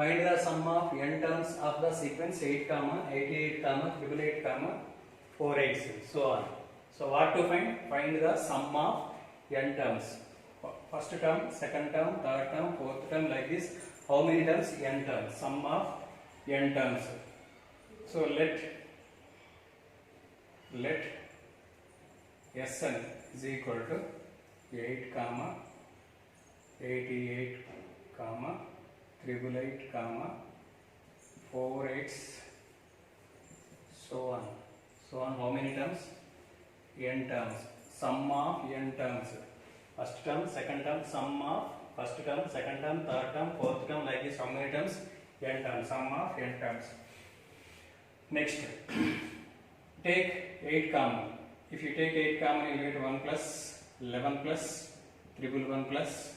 Find the sum of n terms of the sequence 8, 88, 888, 486, so on. So what to find? Find the sum of n terms. First term, second term, third term, fourth term, like this. How many terms? N terms. Sum of n terms. So let Sn is equal to 8, 88, 888, 4x, so on. So on, how many terms? N terms. Sum of n terms. First term, second term, sum of first term, second term, third term, fourth term, like this. How many terms? N terms. Sum of n terms. Next, take 8 common. If you take 8 common, you get 1 plus 11 plus 111 plus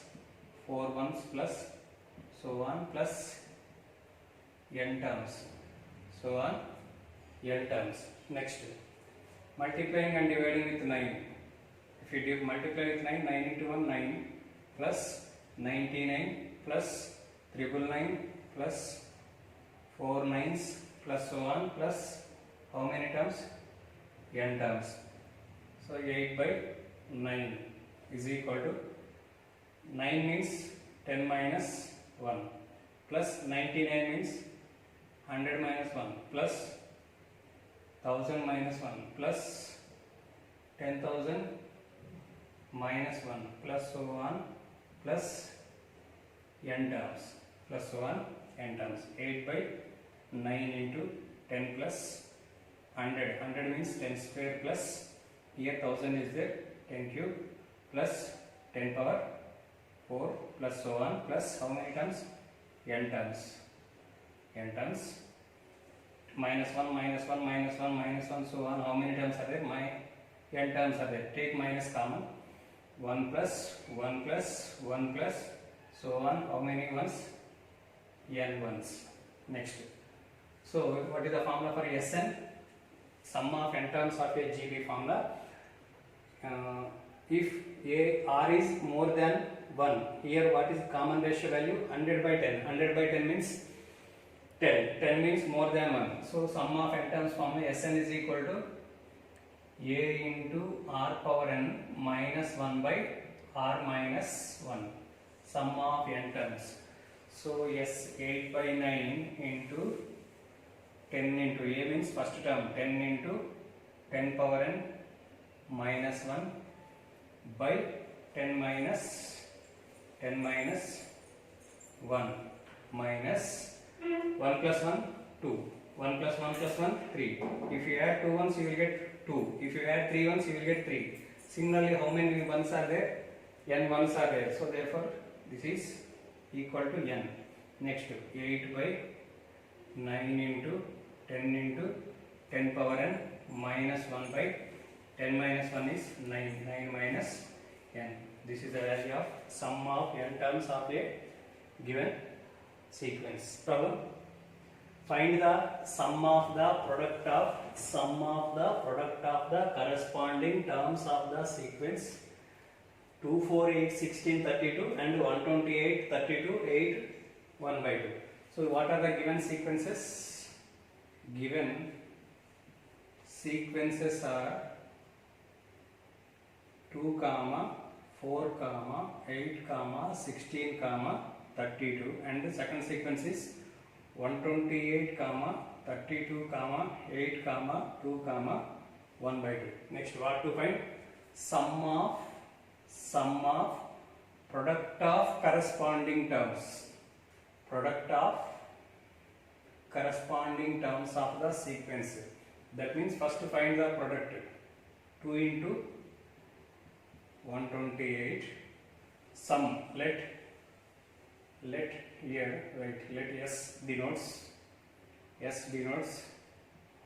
4 ones plus so on plus n terms. So on n terms. Next, multiplying and dividing with 9. If you multiply with 9, 9 into 1, 9 plus 99 plus 999 plus 4 nines plus so on plus how many terms? N terms. So 8 by 9 is equal to 9 means 10 minus 1 plus 99 means 100 minus 1 plus 1000 minus 1 plus 10,000 minus 1 plus so on plus n terms plus so on n terms. 8 by 9 into 10 plus 100. 100 means 10 square plus here 1000 is there, 10 cube plus 10 power 4 plus so on plus how many terms? N terms. N terms. Minus 1, minus 1, minus 1, minus 1, so on. How many terms are there? N terms are there. Take minus common. 1 plus, 1 plus, 1 plus, so on. How many ones? N ones. Next. So, what is the formula for Sn? Sum of n terms of a GB formula. If R is more than 1, here what is common ratio value? 100 by 10. 100 by 10 means 10. 10 means more than 1. So, sum of n terms formula Sn is equal to A into R power n minus 1 by R minus 1. Sum of n terms. So, S 8 by 9 into 10 into A means first term 10 into 10 power n minus 1 by 10 minus 1 minus 1 plus 1 2, 1 plus 1 plus 1 3. If you add 2 ones you will get 2. If you add 3 ones you will get 3. Similarly, how many ones are there? N ones are there. So therefore this is equal to n. Next, 8 by 9 into 10 power n minus 1 by 10 minus 1 is 9. 9 minus n. This is the value of sum of n terms of a given sequence. Problem. Find the sum of the product of the corresponding terms of the sequence 2, 4, 8, 16, 32 and 128, 32, 8, 1 by 2. So what are the given sequences? Given sequences are 2, 4, 8, 16, 32 and the second sequence is 128, 32, 8, 2, 1 by 2. Next, what to find? Sum of product of corresponding terms. Product of corresponding terms of the sequence. That means first find the product. 2 into 128. Sum. Let here write. Let S denotes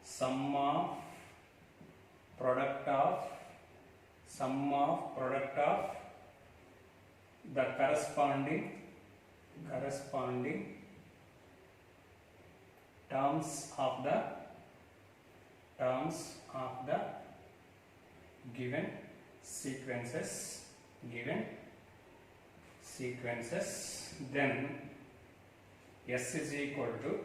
sum of product of the corresponding terms of the given sequences. Then S is equal to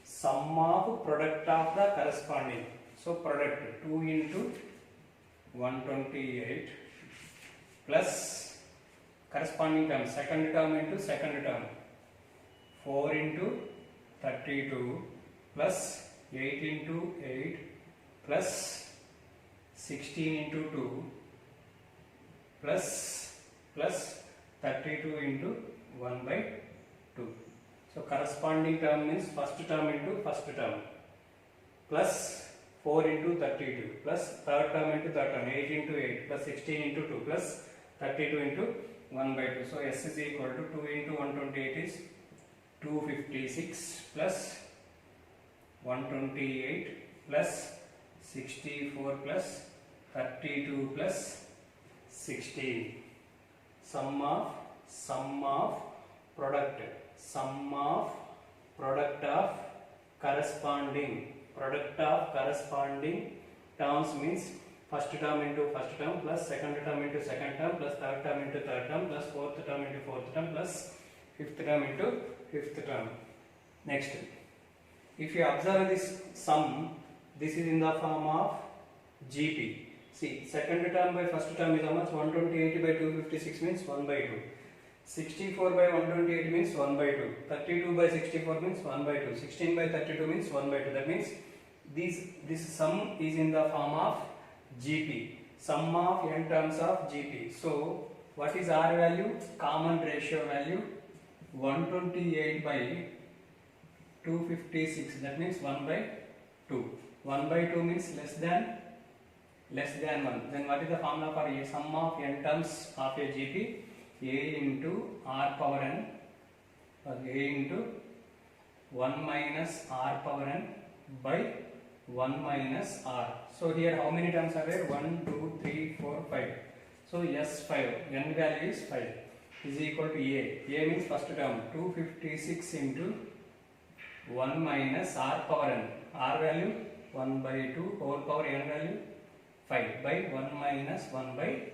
sum of product of the corresponding. So product 2 into 128 plus corresponding term, second term into second term, 4 into 32 plus 8 into 8 plus 16 into 2 plus 32 into 1 by 2. So corresponding term means first term into first term plus 4 into 32 plus third term into third term, 8 into 8 plus 16 into 2 plus 32 into 1 by 2. So S is equal to 2 into 128 is 256 plus 128 plus 64 plus 32 plus 16. Sum of product of corresponding terms means first term into first term plus second term into second term plus third term into third term plus fourth term into fourth term plus fifth term into fifth term. Next, if you observe this sum, this is in the form of GP. See, second term by first term is how much? 128 by 256 means 1 by 2. 64 by 128 means 1 by 2. 32 by 64 means 1 by 2. 16 by 32 means 1 by 2. That means this sum is in the form of GP. Sum of n terms of GP. So, what is R value? Common ratio value 128 by 256. That means 1 by 2. 1 by 2 means less than 1. Then what is the formula for a sum of n terms of a GP? A into R power n, or A into 1 minus R power n by 1 minus R. So here how many terms are there? 1, 2, 3, 4, 5. So S5, n value is 5, is equal to A. A means first term, 256 into 1 minus R power n. R value 1 by 2, whole power n value 5 by 1 minus 1 by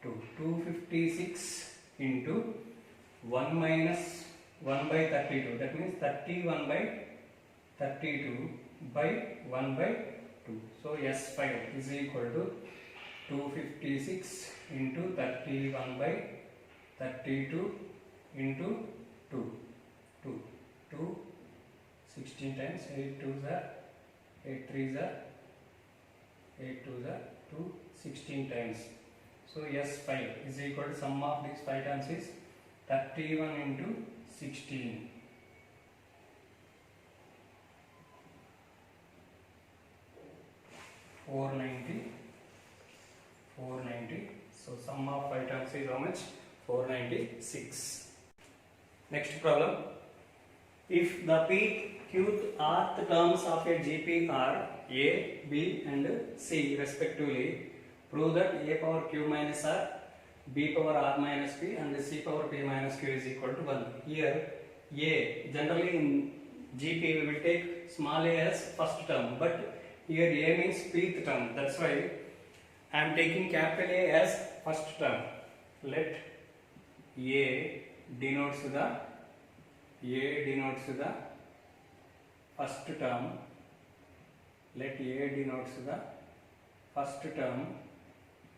2. 256 into 1 minus 1 by 32. That means 31 by 32 by 1 by 2. So S5 is equal to 256 into 31 by 32 into 2. 16 times 8 2s are 8 3s are 8 2s are 2, 16 times. So S5 is equal to sum of these 5 terms is 31 into 16. 490. So sum of 5 terms is how much? 496. Next problem. If the pth, qth, rth terms of a GP are A, B and C respectively, prove that A power Q minus R, B power R minus P and C power P minus Q is equal to 1. Here A, generally in GP we will take small a as first term, but here A means pth term. That's why I am taking capital A as first term. Let A denotes the first term. Let A denotes the first term,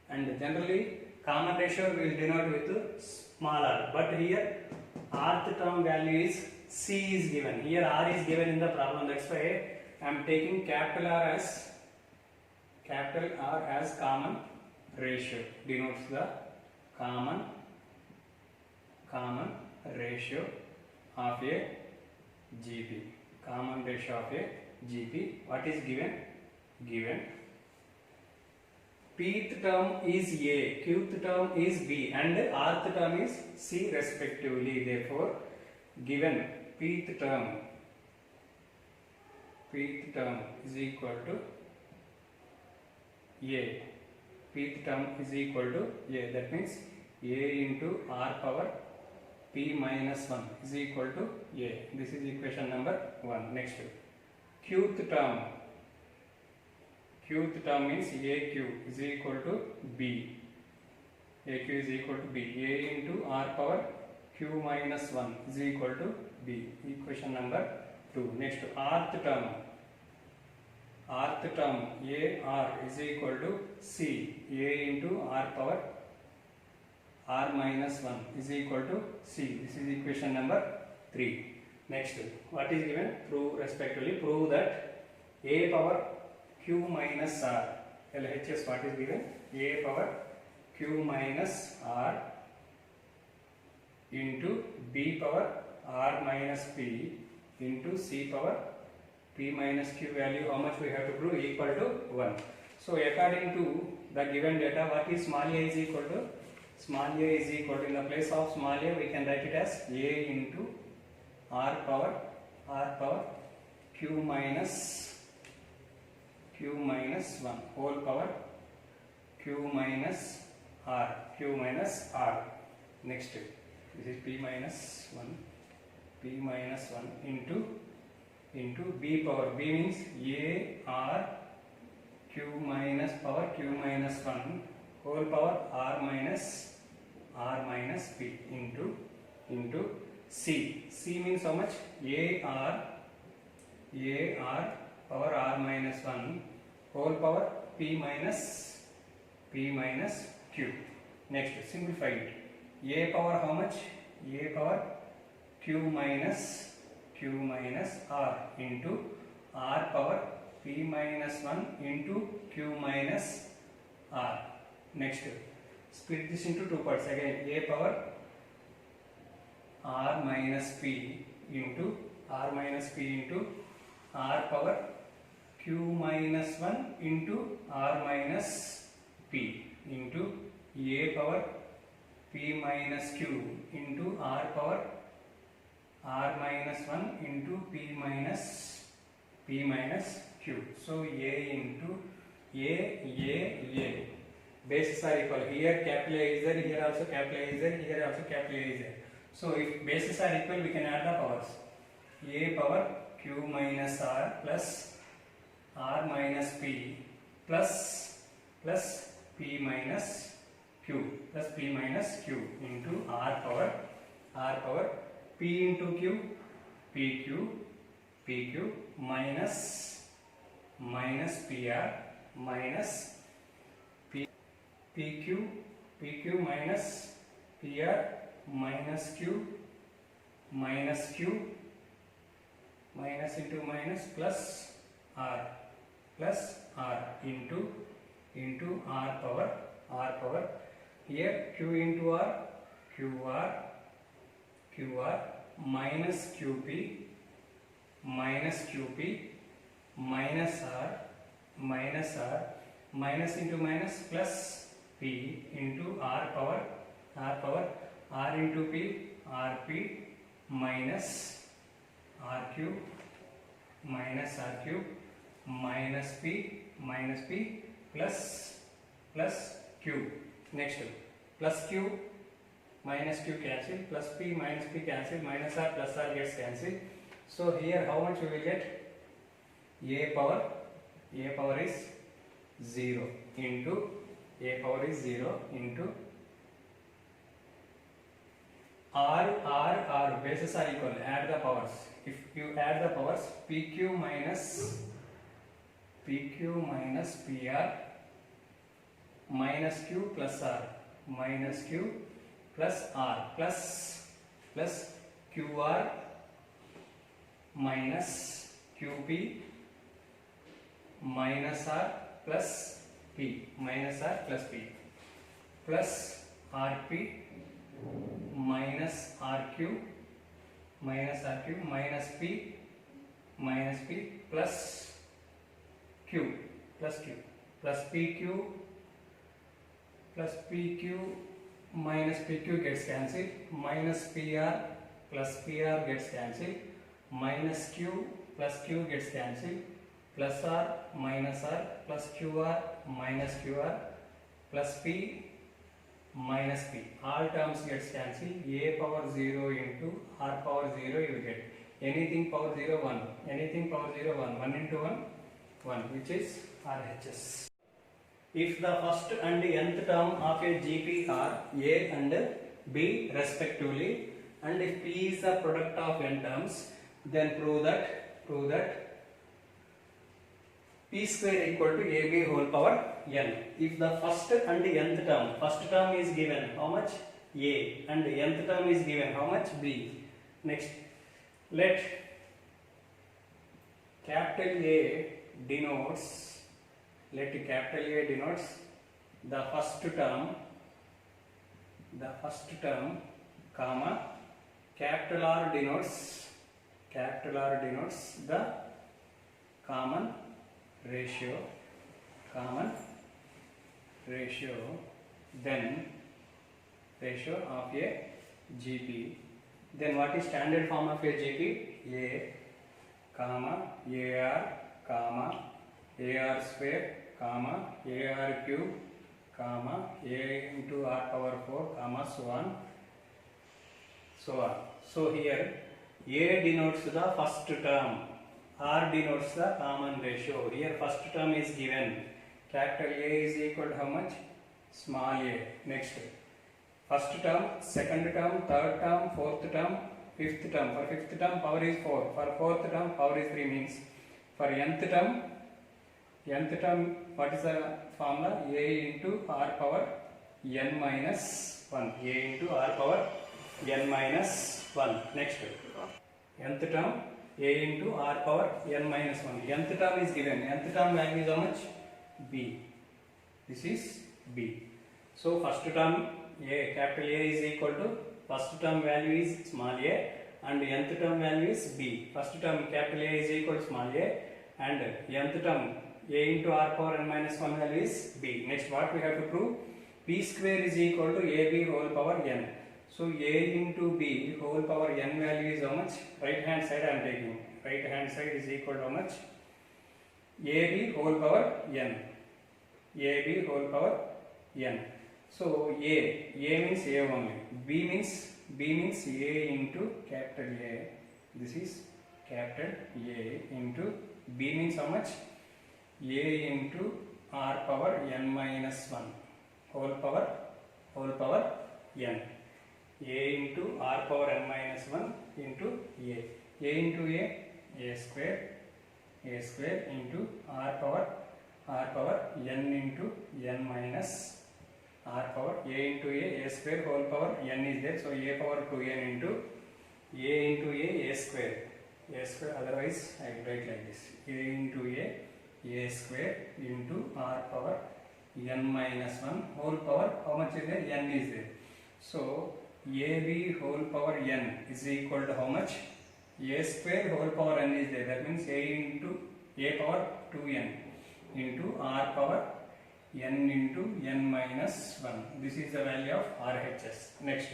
and generally common ratio will denote with small r, but here rth term value is C is given. Here R is given in the problem. That's why I am taking capital R as common ratio, denotes the common ratio of a GP. Common ratio of a GP. What is given? Pth term is A, qth term is B and rth term is C respectively. Therefore, given pth term is equal to A. Pth term is equal to A. That means A into R power P minus 1 is equal to A. This is equation number 1. Next, qth term means AQ is equal to B. AQ is equal to B. A into R power Q minus 1 is equal to B. Equation number 2. Next, rth term A r is equal to C. A into r power r minus 1 is equal to C. This is equation number 3. Next, what is given? Prove respectively. Prove that A power Q minus R. LHS what is given? A power Q minus R into B power R minus P into C power P minus Q value. How much we have to prove? Equal to 1. So according to the given data, what is small a is equal to? Small a is equal to, in the place of small a we can write it as A into R power Q minus 1 whole power Q minus R. Next, this is P minus 1 into B power. B means A R Q minus power Q minus 1 whole power R minus P into C. C means how much? A R power R minus 1 whole power P minus Q. Next, simplify it. A power how much? A power Q minus R into R power P minus 1 into Q minus R. Next, split this into two parts again. A power R minus P into R power Q minus 1 into R minus P into A power P minus Q into R power R minus 1 into P minus Q. So A into A. Bases are equal. Here capital A is there, here also capital A is there, here also capital A is there. So if bases are equal, we can add the powers. A power Q minus R plus R minus P plus P minus Q into R power P into Q PQ minus PR minus PQ minus PR minus Q minus into minus plus R into R power here Q into R QR minus QP minus R minus into minus plus P into R power R into P RP minus RQ minus P plus Q. Next, plus Q minus Q cancel, plus P minus P cancel, minus R plus R gets cancelled. So here how much we will get? A power is 0 into R bases are equal. Add the powers. If you add the powers, PQ minus PR minus Q plus R minus Q plus R plus QR minus QP minus R plus P plus RP minus RQ minus P plus Q plus PQ minus PQ gets cancelled, minus PR plus PR gets cancelled, minus Q plus Q gets cancelled, plus R minus R plus QR minus QR plus P minus P. All terms gets cancelled. A power 0 into R power 0 you get. Anything power 0 1. Anything power 0 1. 1 into 1 which is RHS. If the first and nth term of a GP are A and B respectively, and if P is the product of n terms, then prove that P square equal to AB whole power n. If the first and nth term, first term is given how much? A, and nth term is given how much? B. Next, let capital A denotes the first term, comma, capital R denotes the common ratio, then ratio of a GP. Then what is standard form of a GP? A, comma, AR, comma, AR square, comma, AR cube, comma, A into R power 4, comma, so on. So here A denotes the first term, R denotes the common ratio. Here first term is given. Capital A is equal to how much? Small a. Next, first term, second term, third term, fourth term, fifth term. For fifth term power is 4. For fourth term power is 3 means. For nth term, what is the formula? A into R power n minus 1. A into R power n minus 1. Next, nth term, A into R power n minus 1. Nth term is given. Nth term value is how much? B. This is B. So first term A, capital A is equal to first term value is small a, and nth term value is B. First term capital A is equal to small a, and nth term A into R power n minus 1 value is B. Next, what we have to prove? P square is equal to AB whole power n. So A into B whole power n value is how much? Right hand side I am taking. Right hand side is equal to how much? AB whole power n. AB whole power n. So A means A only. B means A into capital A. This is capital A into B means how much? A into R power n minus 1 whole power n. A into R power n minus 1 into A. A into A square into R power n into n minus R power A into A square whole power n is there. So A power 2n into A square. Otherwise I will write like this. A into A square into R power n minus 1 whole power, how much is there? N is there. So AB whole power n is equal to how much? A square whole power n is there. That means A into A power 2n into R power n into n minus 1. This is the value of RHS. Next,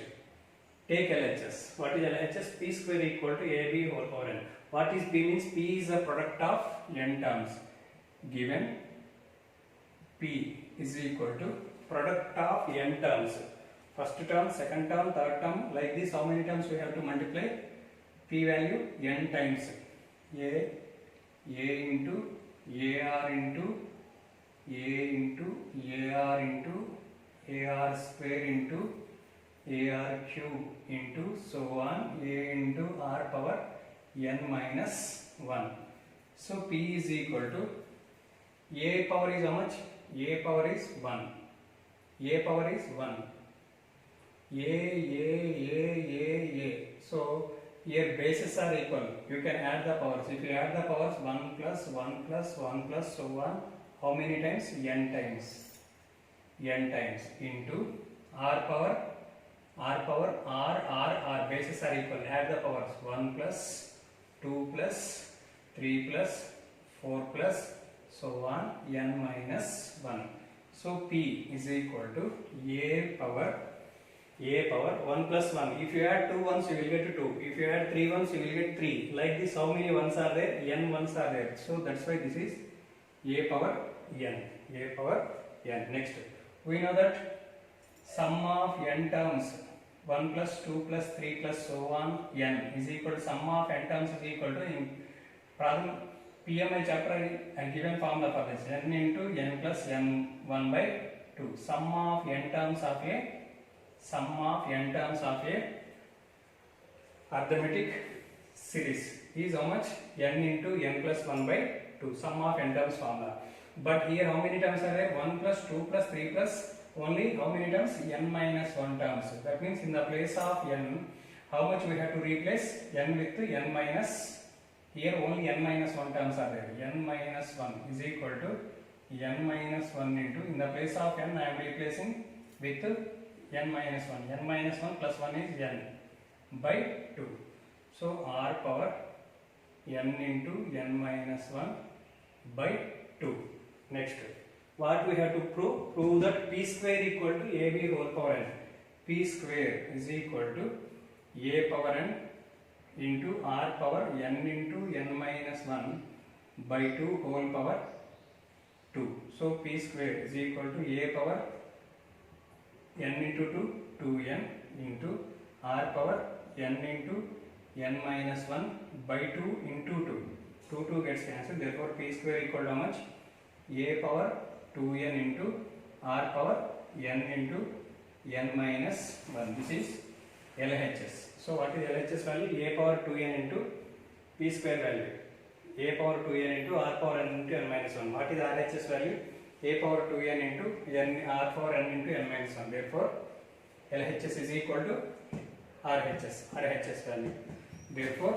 take LHS. What is LHS? P square equal to AB whole power n. What is P means? P is the product of n terms. Given P is equal to product of n terms. First term, second term, third term, like this, how many times we have to multiply? P value n times. A into AR into AR into AR square into AR cube into so on, A into R power n minus 1. So P is equal to A power is how much? A power is 1. A power is 1. A. So here bases are equal. You can add the powers. If you add the powers 1 plus 1 plus 1 plus so on, how many times? N times. N times into R power R bases are equal. Add the powers 1 plus 2 plus 3 plus 4 plus so on n minus 1. So P is equal to A power 1 plus 1. If you add 2 ones, you will get 2. If you add 3 ones, you will get 3. Like this, how many ones are there? N ones are there. So that's why this is A power n. A power n. Next, we know that sum of n terms 1 plus 2 plus 3 plus so on n is equal to sum of n terms is equal to in problem PMI chapter and given formula for this n into n plus n 1 by 2. Sum of n terms of a arithmetic series is how much? N into n plus 1 by 2, sum of n terms formula. But here how many terms are there? 1 plus 2 plus 3 plus only how many terms? N minus 1 terms. That means in the place of n, how much we have to replace? N with n minus, here only n minus 1 terms are there. N minus 1 is equal to n minus 1 into, in the place of n I am replacing with n minus 1. N minus 1 plus 1 is n by 2. So r power n into n minus 1 by 2. Next, what we have to prove? Prove that p square equal to ab whole power n. P square is equal to a power n into r power n into n minus 1 by 2 whole power 2. So p square is equal to a power n into 2, 2n into r power n into n minus 1 by 2 into 2. 2 gets cancelled. Therefore p square equal to how much? A power 2n into r power n into n minus 1. This is LHS. So what is LHS value? A power 2n into p square value. A power 2n into r power n into n minus 1. What is RHS value? A power 2n into n r power n into n minus 1. Therefore LHS is equal to RHS value. Therefore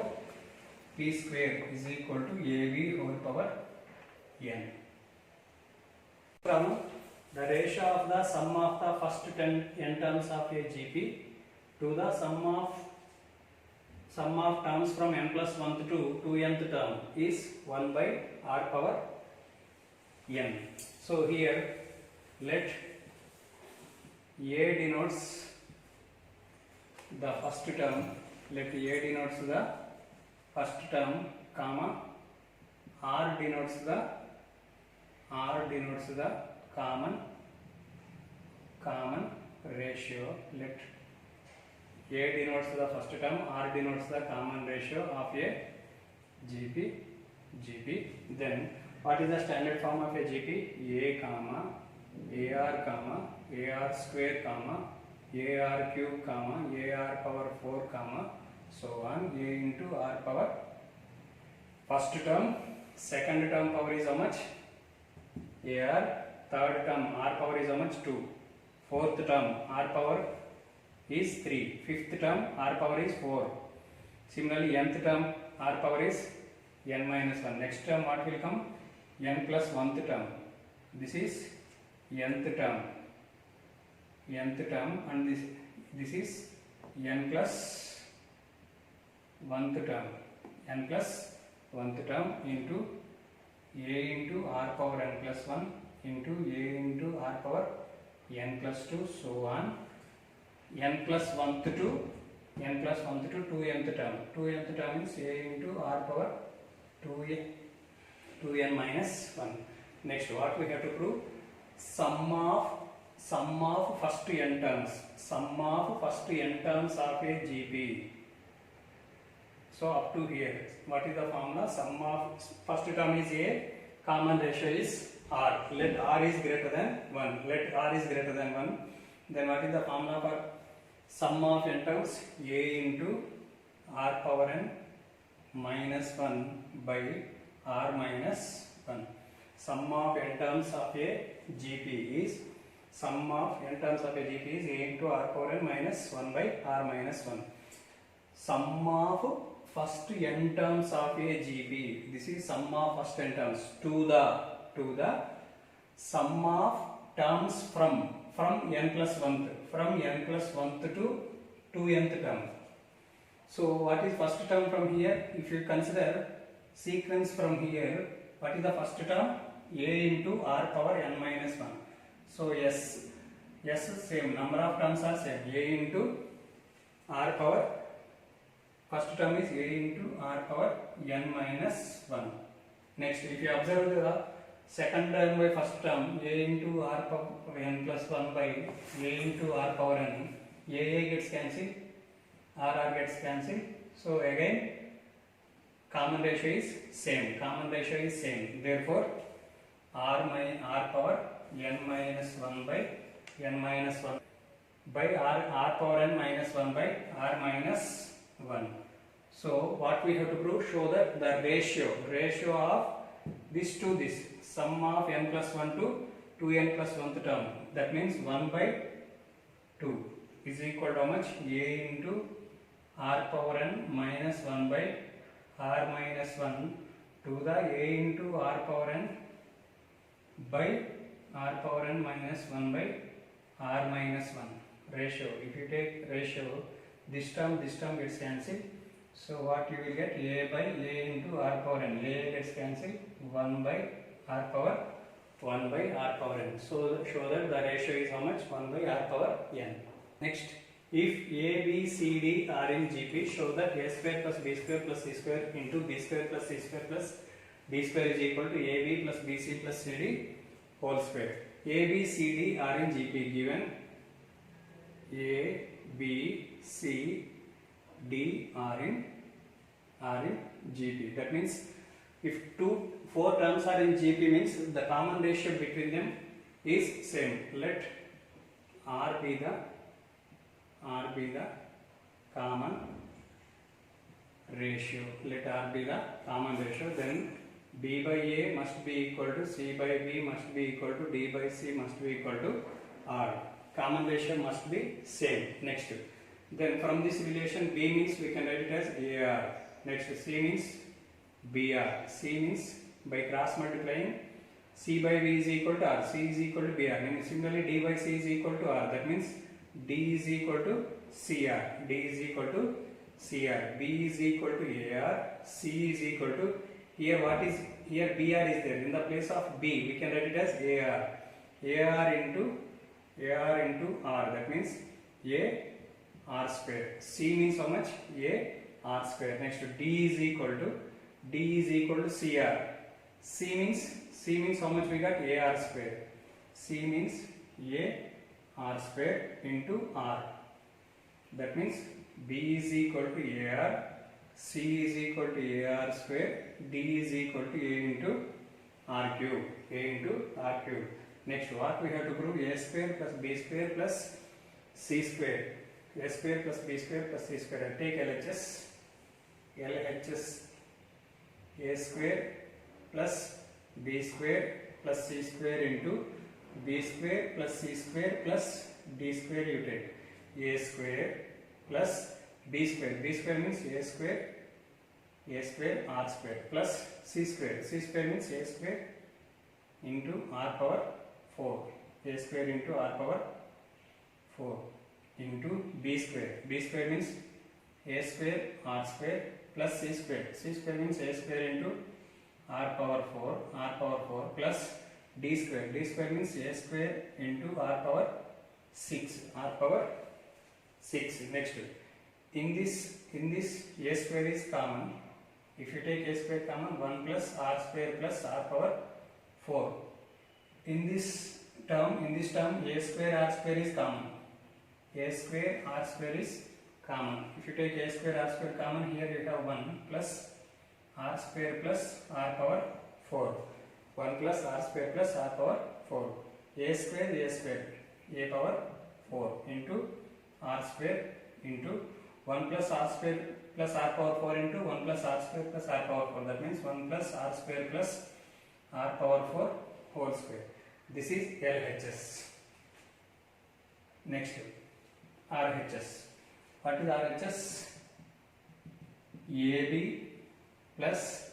p square is equal to ab whole power n. From the ratio of the sum of the first 10 n terms of a GP to the sum of terms from n plus 1th to 2nth term is 1 by r power n. So here let a denotes the first term, let a denotes the first term, comma r denotes the common ratio. Let a denotes the first term, r denotes the common ratio of a GP. Then what is the standard form of a GP? A comma ar square comma ar cube comma ar power 4 comma so on, a into r power first term, second term power is how much? Ar, third term r power is how much? 2, fourth term r power is 3, fifth term r power is 4. Similarly nth term r power is n minus 1. Next term what will come? N plus 1th term. This is nth term and this is n plus 1th term, into a into r power n plus 1 into a into r power n plus 2 so on, n plus 1th to 2nth term. 2nth term is a into r power 2n minus 1. Next what we have to prove? Sum of first n terms. Sum of first n terms of a GP. So up to here, what is the formula? Sum of first term is a, common ratio is r. Let r is greater than 1. Then what is the formula for sum of n terms? A into r power n minus 1 by r minus 1. Sum of n terms of a GP is a into r power n minus 1 by r minus 1. Sum of first n terms of a GP. This is sum of first n terms to the sum of terms from n plus 1th to 2nth term. So what is first term from here? If you consider sequence from here, what is the first term? A into r power n minus 1. So yes, same, number of terms are same. A into r power, first term is a into r power n minus 1. Next, if you observe the second term by first term, a into r power n plus 1 by a into r power n, a gets cancelled, r gets cancelled. So again common ratio is same. Therefore r power n minus 1 by n minus 1 by r power n minus 1 by r minus 1. So what we have to prove? Show that the ratio of this to this, sum of n plus 1 to 2n plus 1th term, that means 1 by 2 is equal to how much? A into r power n minus 1 by r minus 1 to the a into r power n by r power n minus 1 by r minus 1 ratio. If you take ratio, this term gets cancelled. So what you will get? A by a into r power n. A gets cancelled. 1 by r power 1 by r power n. So show that the ratio is how much? 1 by r power n. Next, if a, b, c, d are in GP, show that a square plus b square plus c square into b square plus c square plus d square is equal to ab plus bc plus cd whole square. A, b, c, d are in GP given a, b, c, d are in GP. That means if 4 terms are in GP means the common ratio between them is same. Let r be the common ratio. Let r be the common ratio. Then b by a must be equal to c by b must be equal to d by c must be equal to r. Common ratio must be same. Next, then from this relation b means we can write it as ar. Next, c means br. C means by cross multiplying c by b is equal to r, c is equal to br. And similarly d by c is equal to r. That means d is equal to cr. D is equal to cr. B is equal to ar. C is equal to, here br is there. In the place of b we can write it as ar. ar into r. That means a r square. C means how much? A r square. Next, d is equal to cr. C means how much we got? A r square. C means a r square into r. That means b is equal to a r, c is equal to a r square, d is equal to a into r cube. A into r cube. Next, what we have to prove? A square plus b square plus c square. A square plus b square plus c square. I take LHS. A square plus b square plus c square into b square plus c square plus d square you take. A square plus b square. B square means a square r square plus c square. C square means a square into r power 4. A square into r power 4 into b square. B square means a square r square plus c square. C square means a square into r power 4 plus d square. D square means a square into r power 6. Next, in this a square is common. If you take a square common, 1 plus r square plus r power 4. In this term a square r square is common. A square r square is common. If you take a square r square common, here you have 1 plus r square plus r power 4. 1 plus r square plus r power 4. A square a power 4 into r square into 1 plus r square plus r power 4 into 1 plus r square plus r power 4. That means 1 plus r square plus r power 4 whole square. This is LHS. Next, RHS. What is RHS? AB plus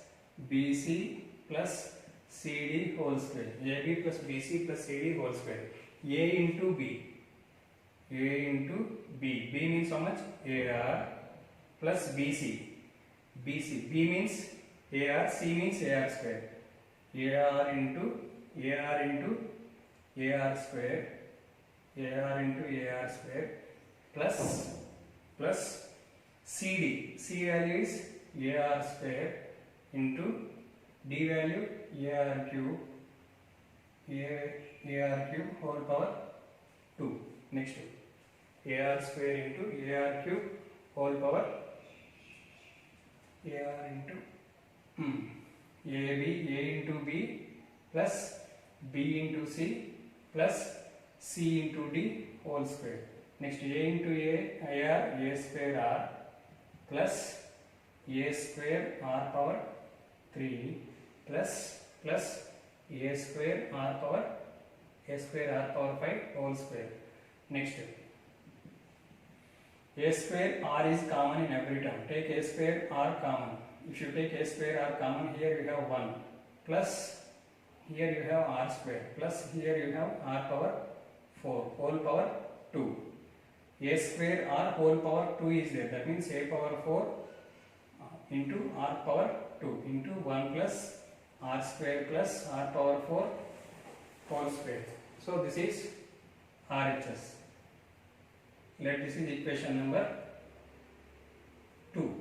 BC plus CD whole square. AB plus BC plus CD whole square. A into B. B means how much? AR plus BC. B means AR, C means AR square. AR into AR square. AR into AR square plus CD. C value is AR square into D value AR cube. AR cube whole power 2. Next, AR square into AR cube whole power AR into A into B plus B into C plus C into D whole square. Next, A into A square R plus a square r power 3 plus a square r power 5 whole square. Next, a square r is common in every term. Take a square r common. If you take a square r common, here you have 1 plus here you have r square plus here you have r power 4 whole power 2. A square r whole power 2 is there. That means a power 4 into r power 2 into 1 plus r square plus r power 4 whole square. So this is RHS. Let this is equation number 2.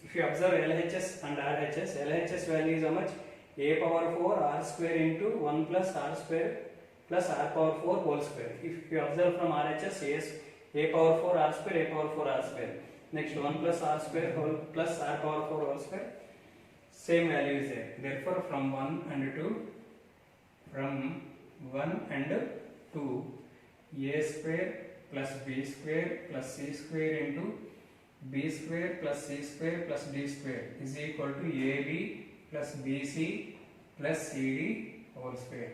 If you observe LHS and RHS, LHS value is how much? A power 4 r square into 1 plus r square plus r power 4 whole square. If you observe from RHS, yes, a power 4 r square, a power 4 r square. Next 1 plus r square whole plus r power 4 whole square. Same value is there. Therefore, from 1 and 2, a square plus b square plus c square into b square plus c square plus d square is equal to ab plus bc plus cd whole square.